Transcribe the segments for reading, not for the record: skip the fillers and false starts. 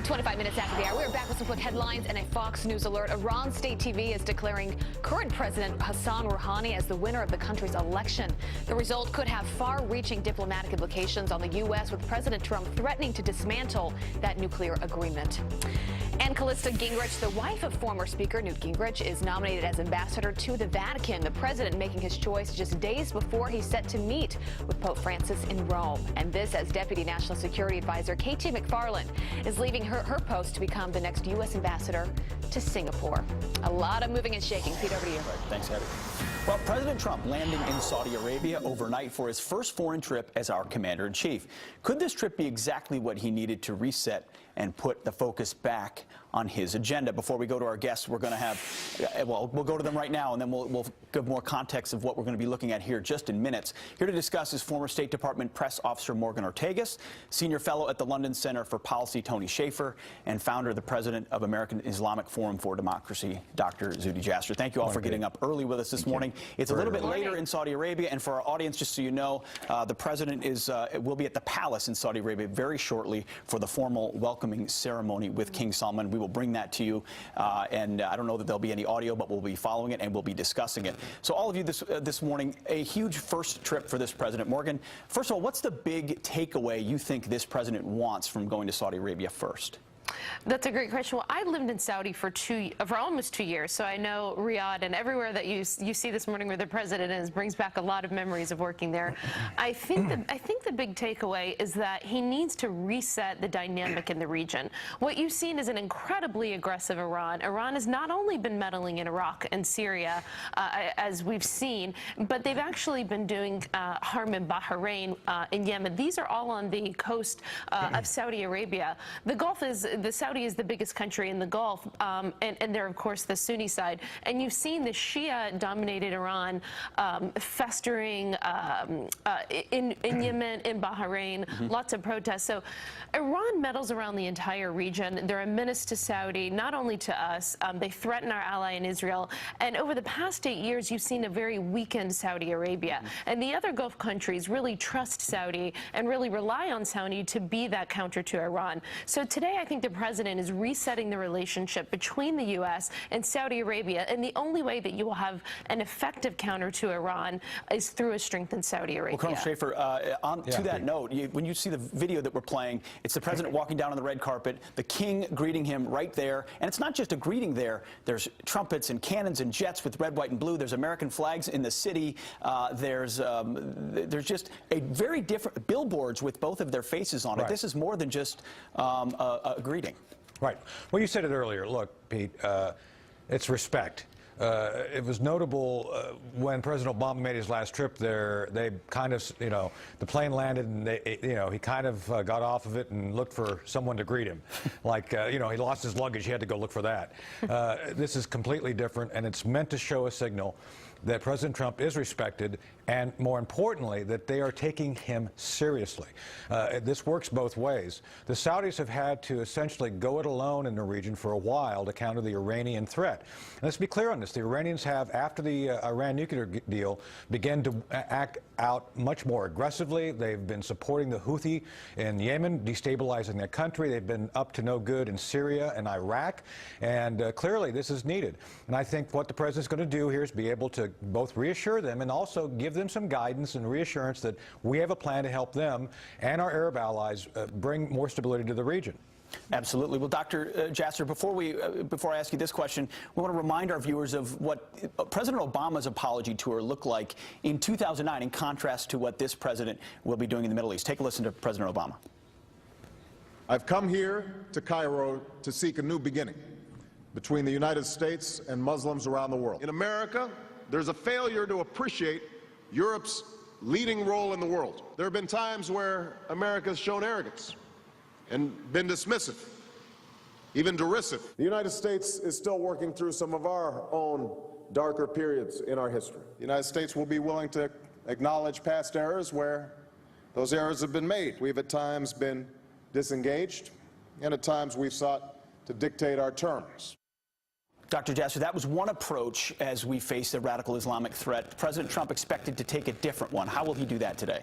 25 minutes after the hour, we're back with some quick headlines and a Fox News alert. Iran State TV is declaring current President Hassan Rouhani as the winner of the country's election. The result could have far-reaching diplomatic implications on the U.S., with President Trump threatening to dismantle that nuclear agreement. And Callista Gingrich, the wife of former Speaker Newt Gingrich, is nominated as ambassador to the Vatican. The president making his choice just days before he's set to meet with Pope Francis in Rome. And this as Deputy National Security Advisor K.T. McFarland is leaving her post to become the next U.S. ambassador to Singapore. A lot of moving and shaking. Pete, over to you. Right. Thanks, Heather. Well, President Trump landing in Saudi Arabia overnight for his first foreign trip as our commander-in-chief. Could this trip be exactly what he needed to reset and put the focus back on his agenda? Before we go to our guests, we're going to have, well, we'll go to them right now, and then we'll give more context of what we're going to be looking at here just in minutes. Here to discuss is former State Department Press Officer Morgan Ortagus, Senior Fellow at the London Center for Policy Tony Schaefer, and founder of the President of American Islamic Forum for Democracy, Dr. Zuhdi Jasser. Thank you all for getting up early with us this morning. It's a little bit later in Saudi Arabia, and for our audience, just so you know, the President will be at the palace in Saudi Arabia very shortly for the formal welcoming ceremony with King Salman. We will bring that to you, and I don't know that there'll be any audio, but we'll be following it and we'll be discussing it. So all of you this morning, a huge first trip for this president. Morgan, first of all, what's the big takeaway you think this president wants from going to Saudi Arabia first? That's a great question. Well, I lived in Saudi for almost 2 years, so I know Riyadh, and everywhere that you see this morning where the president is brings back a lot of memories of working there. I think the big takeaway is that he needs to reset the dynamic in the region. What you've seen is an incredibly aggressive Iran. Iran has not only been meddling in Iraq and Syria, as we've seen, but they've actually been doing harm in Bahrain, in Yemen. These are all on the coast of Saudi Arabia. Saudi is the biggest country in the Gulf, and they're, of course, the Sunni side. And you've seen the Shia-dominated Iran festering in Yemen, in Bahrain, lots of protests. So Iran meddles around the entire region. They're a menace to Saudi, not only to us. They threaten our ally in Israel. And over the past 8 years, you've seen a very weakened Saudi Arabia. And the other Gulf countries really trust Saudi and really rely on Saudi to be that counter to Iran. So today, I think the president is resetting the relationship between the U.S. and Saudi Arabia, and the only way that you will have an effective counter to Iran is through a strengthened Saudi Arabia. Well, Colonel Schaefer, to that note, when you see the video that we're playing, it's the president walking down on the red carpet, the king greeting him right there, and it's not just a greeting there. There's trumpets and cannons and jets with red, white, and blue. There's American flags in the city. There's just a very different billboards with both of their faces on it. This is more than just a greeting. Right. Well, you said it earlier. Look, Pete, it's respect. It was notable when President Obama made his last trip there. They kind of, the plane landed and he kind of got off of it and looked for someone to greet him. Like, he lost his luggage. He had to go look for that. This is completely different, and it's meant to show a signal that President Trump is respected, and more importantly, that they are taking him seriously. This works both ways. The Saudis have had to essentially go it alone in the region for a while to counter the Iranian threat. And let's be clear on this. The Iranians have, after the Iran nuclear deal, began to act out much more aggressively. They've been supporting the Houthi in Yemen, destabilizing their country. They've been up to no good in Syria and Iraq. And clearly, this is needed. And I think what the president's going to do here is be able to both reassure them and also give them some guidance and reassurance that we have a plan to help them and our Arab allies bring more stability to the region. Absolutely. Well, Dr. Jasser, before I ask you this question, we want to remind our viewers of what President Obama's apology tour looked like in 2009 in contrast to what this president will be doing in the Middle East. Take a listen to President Obama. I've come here to Cairo to seek a new beginning between the United States and Muslims around the world. In America, there's a failure to appreciate Europe's leading role in the world. There have been times where America has shown arrogance and been dismissive, even derisive. The United States is still working through some of our own darker periods in our history. The United States will be willing to acknowledge past errors where those errors have been made. We've at times been disengaged, and at times we've sought to dictate our terms. Dr. Jasser, that was one approach as we face the radical Islamic threat. President Trump expected to take a different one. How will he do that today?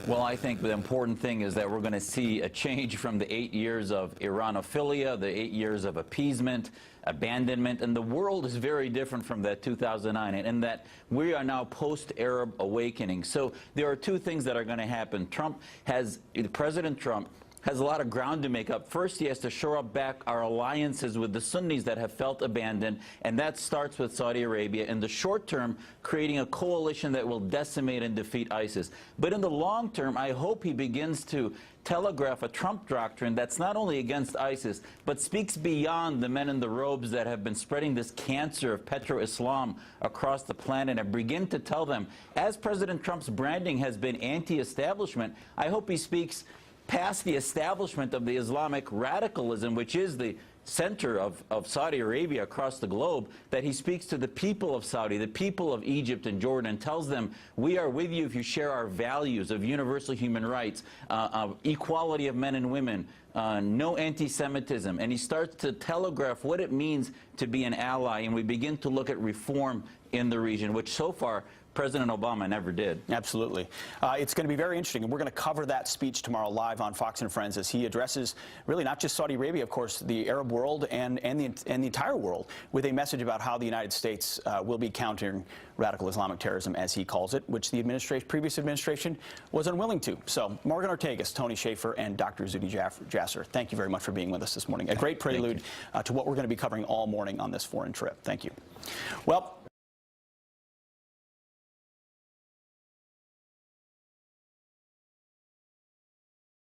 Well, I think the important thing is that we're going to see a change from the 8 years of Iranophilia, the 8 years of appeasement, abandonment, and the world is very different from that 2009, in that we are now post-Arab awakening. So there are two things that are going to happen. President Trump has a lot of ground to make up. First, he has to shore up back our alliances with the Sunnis that have felt abandoned, and that starts with Saudi Arabia. In the short term, creating a coalition that will decimate and defeat ISIS. But in the long term, I hope he begins to telegraph a Trump doctrine that's not only against ISIS, but speaks beyond the men in the robes that have been spreading this cancer of petro-Islam across the planet, and begin to tell them, as President Trump's branding has been anti-establishment, I hope he speaks past the establishment of the Islamic radicalism, which is the center of Saudi Arabia across the globe, that he speaks to the people of Saudi, the people of Egypt and Jordan, and tells them, we are with you if you share our values of universal human rights, of equality of men and women, no anti-Semitism. And he starts to telegraph what it means to be an ally, and we begin to look at reform in the region, which so far President Obama never did. Absolutely. It's going to be very interesting, and we're going to cover that speech tomorrow live on Fox and Friends as he addresses really not just Saudi Arabia, of course, the Arab world and the entire world, with a message about how the United States will be countering radical Islamic terrorism, as he calls it, which the previous administration was unwilling to. So, Morgan Ortagus, Tony Schaefer, and Dr. Zuhdi Jasser, thank you very much for being with us this morning. A great prelude to what we're going to be covering all morning on this foreign trip. Thank you. Well,